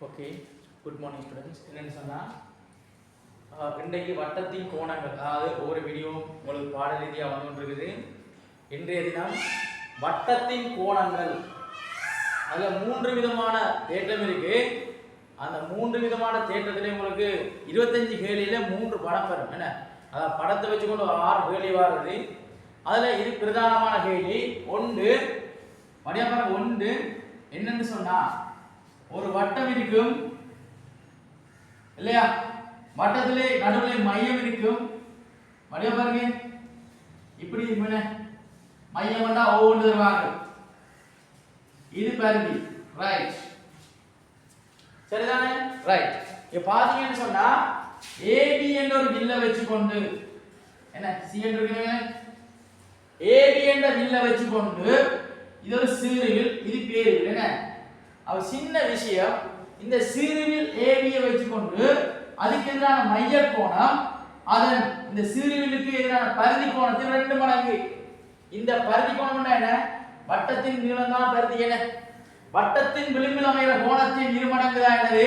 Okay, good morning students. என்னென்னு சொன்னால் இன்றைக்கு வட்டத்தின் கோணங்கள், அதாவது ஒவ்வொரு வீடியோ உங்களுக்கு பாட ரீதியாக வந்துருக்குது. இன்றைய தினம் வட்டத்தின் கோணங்கள், அதில் 3 விதமான தேற்றம் இருக்கு. அந்த 3 விதமான தேற்றத்திலே உங்களுக்கு 25 கேள்வியில் 3 படம் வரும். என்ன, அதாவது படத்தை வச்சுக்கொண்டு 6 கேள்வி வருது. அதில் இது பிரதானமான கேள்வி. ஒன்று வடிவமாக ஒன்று என்னன்னு சொன்னால், ஒரு வட்டம் இருக்கும் இல்லையா, வட்டத்திலே நடுவில் மையம் இருக்கும். வடிவம் பாருங்க, இப்படி இருக்கும். மையம் வந்தா ஒவ்வொன்று தருவாங்க. இது பரிதி, ரைட், சரிதானே? ரைட். இப்ப பாத்தீங்கன்னு சொன்னா ஏபி என்ற ஒரு வில்ல வச்சுக்கொண்டு, என்ன சி என்று இருக்குங்க, ஏபி என்ற வில்ல வச்சுக்கொண்டு, இது ஒரு சீருவில், இது பேருவில். என்ன அவ சின்ன விஷயம், இந்த சீருவில் ஏபியை வச்சுக்கொண்டு அதுக்கு எதிரான மைய கோணம் அதன் இந்த சீருவிலுக்கு எதிரான பரிதி கோணத்தின் 2 மடங்கு. இந்த பரிதி கோணம் என்ன, வட்டத்தின் நீளம் தான் பரிதி. என்ன, வட்டத்தின் விளிம்பில் அமைகிற கோணத்தின் 2 மடங்கு தான் என்னது,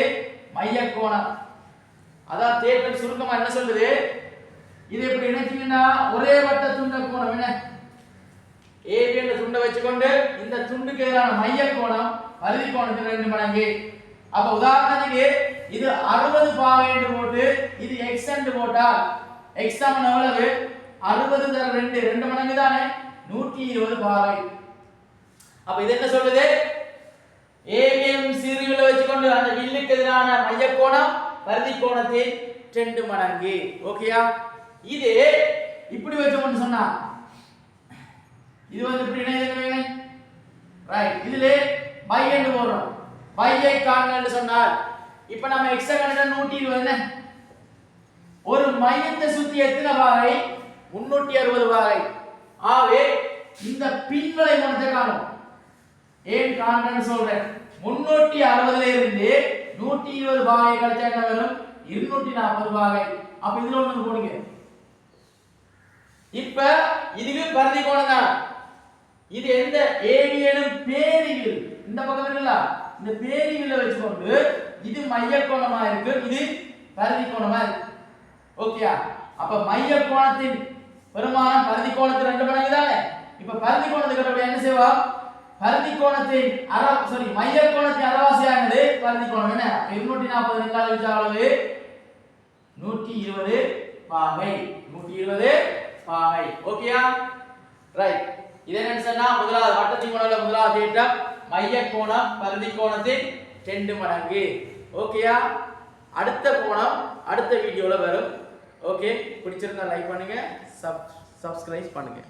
மைய கோணம். அதான் தேற்றம் சுருக்கமா என்ன சொல்லுது, இது எப்படி நினைச்சீங்கன்னா, ஒரே வட்ட துண்ட கோணம் என்ன, ஏபி என்ற துண்டை வச்சுக்கொண்டு இந்த துண்டுக்கு எதிரான மைய கோணம் பரிதி கோணத்தின் 2 மடங்கு. அப்ப உதாரணத்துக்கு இது 60 பாகை என்று போட்டு இது x என்று போட்டால் x சமம் எவ்வளவு, 60 தர 2 மடங்கு தானே, 120 பாகை. அப்ப இது என்ன சொல்லுது, ஏபிஎம் சீருவில வச்சுக்கொண்டு அந்த வில்லுக்கு எதிரான மைய கோணம் பரிதி கோணத்தின் 2 மடங்கு. ஓகேயா? இது இப்படி வச்சோம்னு சொன்னா இது வந்து இப்படி இணையது, ரைட். இதுல பை என்று போடுறோம். பையை காண்கன்னு சொன்னால் இப்ப நம்ம x கணக்கு 120 என்ன, ஒரு மையத்தை சுத்தி எத்தனை பாகை, 360 பாகை. ஆவே இந்த பின்வளை கோணத்தை காணும். ஏன் காண்கன்னு சொல்றேன், 360ல இருந்து 120 பாகை கழிச்சா என்ன வரும், 240 பாகை. அப்ப இதுல ஒண்ணு போடுங்க. இப்ப இதுவே பரிதி கோணம் தான். இது எந்த ஏபி எனும் பேரிவில், இந்த பக்கம் இருக்குல்ல, இந்த பேரிவில்ல வச்சுக்கொண்டு இது மைய கோணமா இருக்கு, இது பரிதி கோணமா இருக்கு. ஓகேயா? அப்ப மைய கோணத்தின் பெருமானம் பரிதி கோணத்தின் 2 மடங்கு தானே. இப்ப பரிதி கோணத்துக்கு அப்படி என்ன செய்வோம், பரிதி கோணத்தின் மைய கோணத்தின் அரைவாசியானது பரிதி கோணம். என்ன, 240 ரெண்டாவது வச்சா அளவு 120 பாகை, 120 பாகை. ஓகேயா? ரைட். இது என்னன்னு சொன்னா, முதலாவது வட்டத்தின் கோணம்ல முதலாவது தேற்றம் மைய கோணம் பரிதி கோணத்தின் 2 மடங்கு. ஓகேயா? அடுத்த கோணம் அடுத்த வீடியோல வரும். ஓகே, பிடிச்சிருந்தா லைக் பண்ணுங்க, சப்ஸ்கிரைப் பண்ணுங்க.